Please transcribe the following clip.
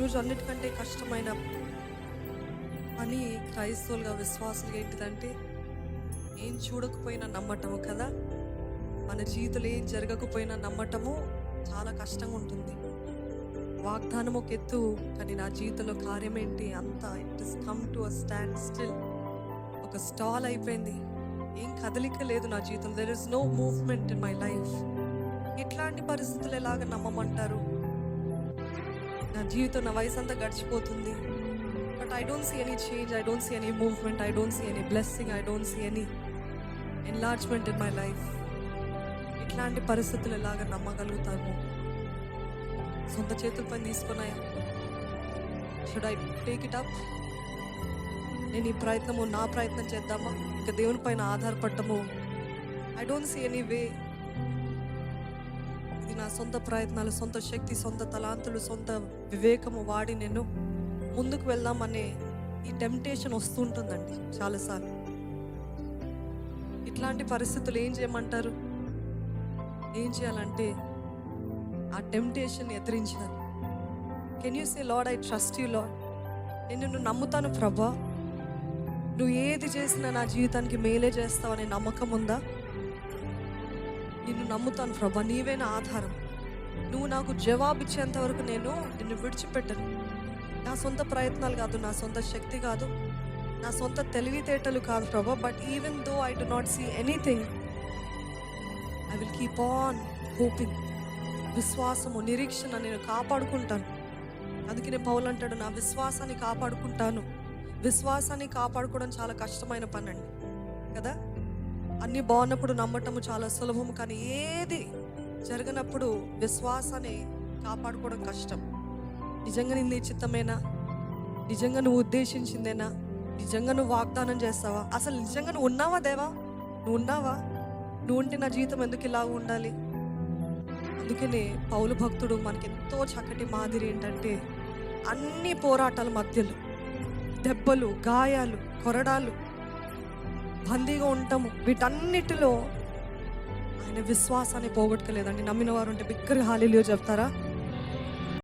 ఈరోజు అన్నిటికంటే కష్టమైన పని క్రైస్తవులుగా విశ్వాసులుగా ఏంటిదంటే ఏం చూడకపోయినా నమ్మటము కదా. మన జీవితంలో ఏం జరగకపోయినా నమ్మటము చాలా కష్టంగా ఉంటుంది. వాగ్దానం ఒక ఎత్తు, కానీ నా జీవితంలో కార్యం ఏంటి అంతా it is come to a standstill. ఒక స్టాల్ అయిపోయింది, ఏం కదలిక లేదు నా జీవితంలో. There is no movement in my life. ఇట్లాంటి పరిస్థితులు ఎలాగ నమ్మమంటారు? నా జీవితం, నా వయసు అంతా గడిచిపోతుంది, but I don't see any change, I don't see any movement, I don't see any blessing, I don't see any enlargement in my life. ఇట్లాంటి పరిస్థితులు ఎలాగ నమ్మగలుగుతాము? సొంత చేతుల పైన తీసుకున్నాయా? Should I take it up? నేను ఈ ప్రయత్నము నా ప్రయత్నం చేద్దామా? ఇక దేవుని పైన ఆధారపడటము I don't see any way. ఇది నా సొంత ప్రయత్నాలు, సొంత శక్తి, సొంత తలాంతులు, సొంత వివేకము వాడి నేను ముందుకు వెళ్దామనే ఈ టెంప్టేషన్ వస్తుంటుందండి చాలాసార్లు. ఇట్లాంటి పరిస్థితులు ఏం చేయమంటారు? ఏం చేయాలంటే ఆ టెంప్టేషన్ ఎదిరించాలి. Can you say Lord, I trust you Lord, నేను నిన్ను నమ్ముతాను ప్రభా, నువ్వు ఏది చేసినా నా జీవితానికి మేలే చేస్తావనే నమ్మకం ఉందా? నిన్ను నమ్ముతాను ప్రభా, నీవే నా ఆధారం. నువ్వు నాకు జవాబిచ్చేంత వరకు నేను నిన్ను విడిచిపెట్టను. నా సొంత ప్రయత్నాలు కాదు, నా సొంత శక్తి కాదు, నా సొంత తెలివితేటలు కాదు Prabha, but even though I do not see anything, I will keep on hoping. విశ్వాసము, నిరీక్షణ నేను కాపాడుకుంటాను. అందుకనే పౌలు అంటాడు, నా విశ్వాసాన్ని కాపాడుకుంటాను. విశ్వాసాన్ని కాపాడుకోవడం చాలా కష్టమైన పని అండి కదా. అన్నీ బాగున్నప్పుడు నమ్మటము చాలా సులభము, కానీ ఏది జరగనప్పుడు విశ్వాసాన్ని కాపాడుకోవడం కష్టం. నిజంగా నీ చిత్తమేనా? నిజంగా నువ్వు ఉద్దేశించిందేనా? నిజంగా నువ్వు వాగ్దానం చేస్తావా? అసలు నిజంగా నువ్వు ఉన్నావా దేవా? నువ్వు ఉన్నావా? నువ్వు ఉంటే నా జీవితం ఎందుకు ఇలా ఉండాలి? అందుకనే పౌలు భక్తుడు మనకి ఎంతో చక్కటి మాదిరి. ఏంటంటే అన్ని పోరాటాల మధ్యలో, దెబ్బలు, గాయాలు, కొరడాలు, బందీగా ఉంటాము, వీటన్నిటిలో ఆయన విశ్వాసాన్ని పోగొట్టుకోలేదండి. నమ్మిన వారు ఉంటే బిగ్గరగా హల్లెలూయా చెప్తారా?